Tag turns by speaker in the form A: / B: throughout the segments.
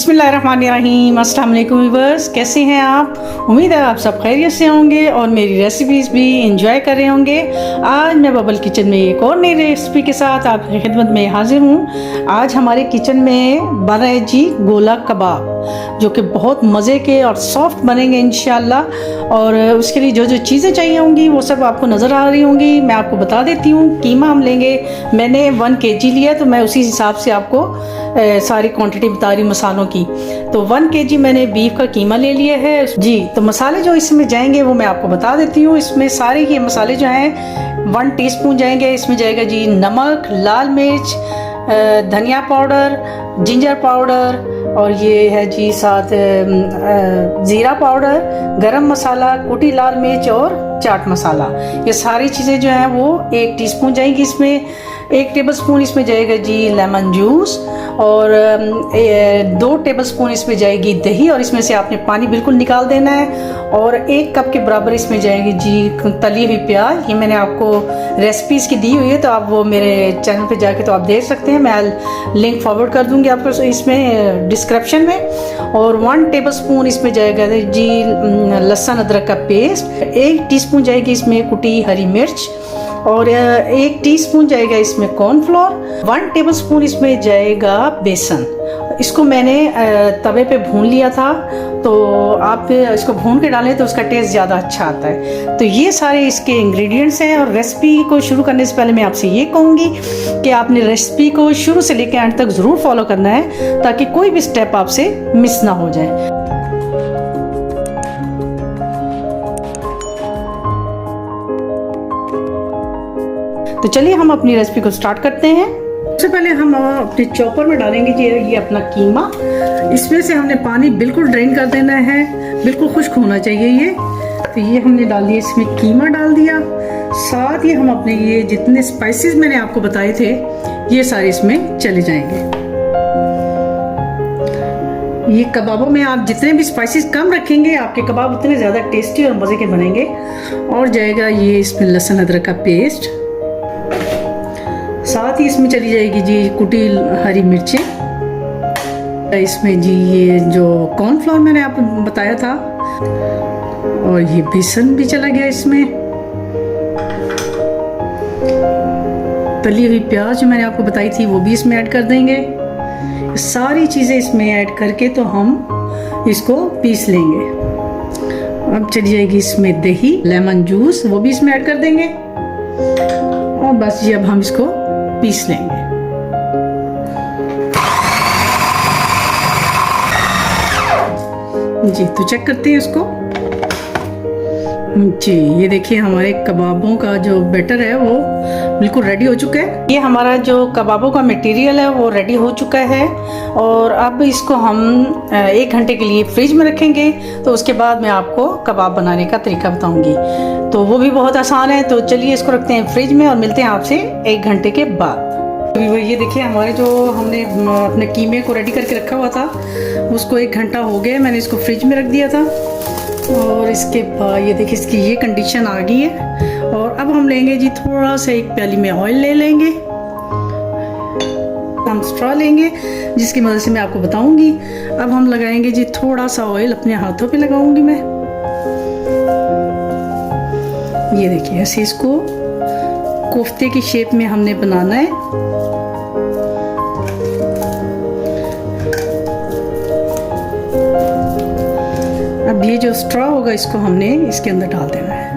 A: बिस्मिल्लाहिर्रहमानिर्रहीम। अस्सलाम वालेकुम व्यूअर्स, कैसे हैं आप? उम्मीद है आप सब खैरियत से होंगे और मेरी रेसिपीज़ भी इंजॉय कर रहे होंगे। आज मैं बबल किचन में एक और नई रेसिपी के साथ आपकी खिदमत में हाजिर हूँ। आज हमारे किचन में बन रहे जी गोला कबाब, जो कि बहुत मज़े के और सॉफ्ट बनेंगे इंशाल्लाह। और उसके लिए जो जो चीज़ें चाहिए होंगी वो सब आपको नज़र आ रही होंगी। मैं आपको बता देती हूँ। कीमा हम लेंगे, मैंने 1 kg लिया, तो मैं उसी हिसाब से आपको सारी क्वांटिटी बता रही हूँ मसालों की। तो 1 kg मैंने बीफ का कीमा ले लिया है जी। तो मसाले जो इसमें जाएंगे वो मैं आपको बता देती हूँ। इसमें सारे ये मसाले जो हैं 1 टीस्पून जाएंगे। इसमें जाएगा जी नमक, लाल मिर्च, धनिया पाउडर, जिंजर पाउडर, और ये है जी साथ ज़ीरा पाउडर, गरम मसाला, कुटी लाल मिर्च और चाट मसाला। ये सारी चीज़ें जो हैं वो 1 टीस्पून जाएंगी। इसमें 1 टेबलस्पून इसमें जाएगा जी लेमन जूस, और 2 टेबलस्पून इसमें जाएगी दही, और इसमें से आपने पानी बिल्कुल निकाल देना है। और 1 कप के बराबर इसमें जाएगी जी तली हुई प्याज। ये मैंने आपको रेसिपीज़ की दी हुई है, तो आप वो मेरे चैनल पे जाके तो आप देख सकते हैं। मैं लिंक फॉरवर्ड कर दूंगी आपको इसमें डिस्क्रिप्शन में। और 1 टेबलस्पून इसमें जाएगा जी लहसुन अदरक का पेस्ट। 1 टीस्पून जाएगी इसमें कुटी हरी मिर्च, और 1 टीस्पून जाएगा इसमें कॉर्नफ्लोर। 1 टेबलस्पून इसमें जाएगा बेसन। इसको मैंने तवे पे भून लिया था, तो आप इसको भून के डालें तो उसका टेस्ट ज़्यादा अच्छा आता है। तो ये सारे इसके इंग्रेडिएंट्स हैं। और रेसिपी को शुरू करने से पहले मैं आपसे ये कहूँगी कि आपने रेसिपी को शुरू से लेकर एंड तक ज़रूर फॉलो करना है, ताकि कोई भी स्टेप आपसे मिस ना हो जाए। तो चलिए हम अपनी रेसिपी को स्टार्ट करते हैं। सबसे पहले हम अपने चॉपर में डालेंगे जी ये अपना कीमा। इसमें से हमने पानी बिल्कुल ड्रेन कर देना है, बिल्कुल खुश्क होना चाहिए ये। तो ये हमने डाल दिया, इसमें कीमा डाल दिया। साथ ही हम अपने ये जितने स्पाइसेस मैंने आपको बताए थे ये सारे इसमें चले जाएंगे। ये कबाबों में आप जितने भी स्पाइसेस कम रखेंगे, आपके कबाब उतने ज़्यादा टेस्टी और मज़े के बनेंगे। और जाएगा ये इसमें लहसुन अदरक का पेस्ट। साथ ही इसमें चली जाएगी जी कुटी हरी मिर्ची। इसमें जी ये जो कॉर्नफ्लोर मैंने आपको बताया था, और ये बेसन भी चला गया इसमें। तली हुई प्याज जो मैंने आपको बताई थी वो भी इसमें ऐड कर देंगे। सारी चीज़ें इसमें ऐड करके तो हम इसको पीस लेंगे। अब चली जाएगी इसमें दही, लेमन जूस, वो भी इसमें ऐड कर देंगे। और बस जी अब हम इसको पीस लेंगे। जी तो चेक करते हैं इसको। जी ये देखिए हमारे कबाबों का जो बैटर है वो बिल्कुल रेडी हो चुका है। ये हमारा जो कबाबों का मटेरियल है वो रेडी हो चुका है। और अब इसको हम 1 घंटे के लिए फ्रिज में रखेंगे। तो उसके बाद मैं आपको कबाब बनाने का तरीका बताऊंगी, तो वो भी बहुत आसान है। तो चलिए इसको रखते हैं फ्रिज में और मिलते हैं आपसे 1 घंटे के बाद। ये देखिए हमारे जो हमने अपने कीमे को रेडी करके रखा हुआ था, उसको 1 घंटा हो गया, मैंने इसको फ्रिज में रख दिया था। और इसके बाद ये देखिए इसकी ये कंडीशन आ गई है। और अब हम लेंगे जी थोड़ा सा 1 प्याली में ऑयल ले लेंगे। हम स्ट्रॉ लेंगे जिसकी मदद से मैं आपको बताऊंगी। अब हम लगाएंगे जी थोड़ा सा ऑयल, अपने हाथों पे लगाऊंगी मैं। ये देखिए ऐसे इसको कोफ्ते की शेप में हमने बनाना है। अब ये जो स्ट्रॉ होगा इसको हमने इसके अंदर डाल देना है।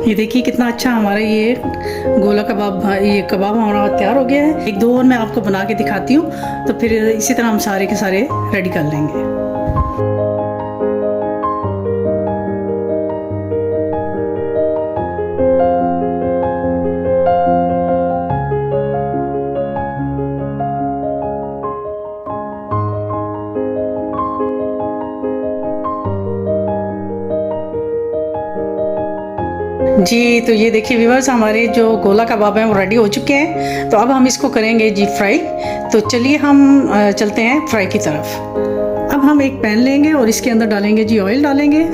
A: ये देखिए कितना अच्छा हमारा ये गोला कबाब, ये कबाब हमारा तैयार हो गया है। 1-2 और मैं आपको बना के दिखाती हूँ, तो फिर इसी तरह हम सारे के सारे रेडी कर लेंगे। जी तो ये देखिए व्यूअर्स, हमारे जो गोला कबाब हैं वो रेडी हो चुके हैं। तो अब हम इसको करेंगे जी फ्राई। तो चलिए हम चलते हैं फ्राई की तरफ। अब हम एक पैन लेंगे और इसके अंदर डालेंगे जी ऑयल डालेंगे,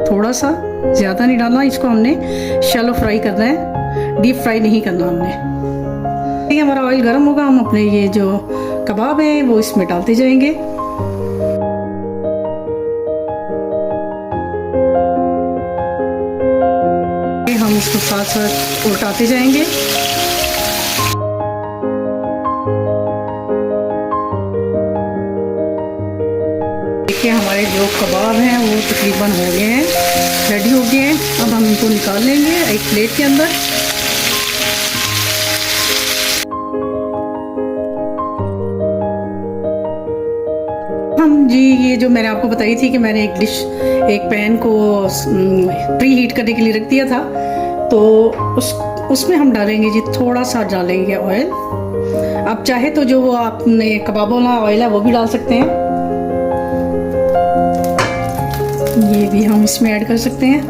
A: थोड़ा सा, ज़्यादा नहीं डालना। इसको हमने शैलो फ्राई करना है। डीप फ्राई नहीं करना हमने। ये हमारा ऑयल गर्म होगा, हम अपने ये जो कबाब है वो इसमें डालते जाएंगे। हम इसको साथ साथ उल्टाते जाएंगे। देखिए हमारे जो कबाब हैं वो तकरीबन हो गए हैं, रेडी हो गए हैं। अब हम इनको निकाल लेंगे एक प्लेट के अंदर। हम जी ये जो मैंने आपको बताई थी कि मैंने एक पैन को प्री हीट करने के लिए रख दिया था, तो उसमें हम डालेंगे जी थोड़ा सा डालेंगे ऑयल। आप चाहे तो जो वो आपने कबाबों वाला ऑयल है वो भी डाल सकते हैं, ये भी हम इसमें ऐड कर सकते हैं।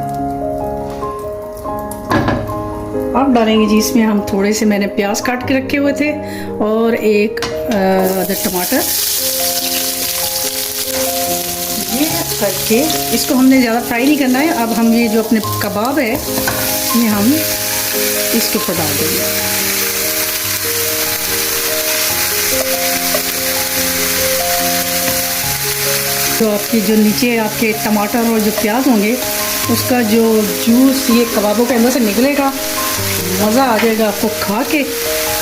A: अब डालेंगे जी इसमें हम थोड़े से मैंने प्याज काट के रखे हुए थे और एक अदर टमाटर, ये करके इसको हमने ज़्यादा फ्राई नहीं करना है। अब हम ये जो अपने कबाब है ये हम इसके ऊपर डाल देंगे। तो आपके जो नीचे आपके टमाटर और जो प्याज होंगे उसका जो जूस ये कबाबों के अंदर से निकलेगा, मज़ा आ जाएगा आपको खा के।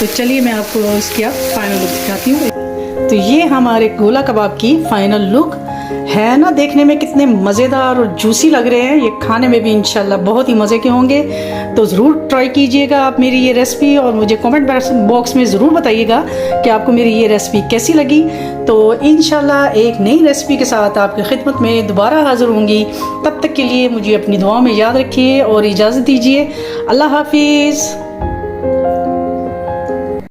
A: तो चलिए मैं आपको इसकी अब फाइनल लुक दिखाती हूँ। तो ये हमारे गोला कबाब की फाइनल लुक है ना, देखने में कितने मज़ेदार और जूसी लग रहे हैं। ये खाने में भी इंशाल्लाह बहुत ही मज़े के होंगे। तो ज़रूर ट्राई कीजिएगा आप मेरी ये रेसिपी और मुझे कमेंट बॉक्स में ज़रूर बताइएगा कि आपको मेरी ये रेसिपी कैसी लगी। तो इंशाल्लाह एक नई रेसिपी के साथ आपकी खिदमत में दोबारा हाज़िर होंगी। तब तक के लिए मुझे अपनी दुआओं में याद रखिए और इजाज़त दीजिए। अल्लाह हाफिज़।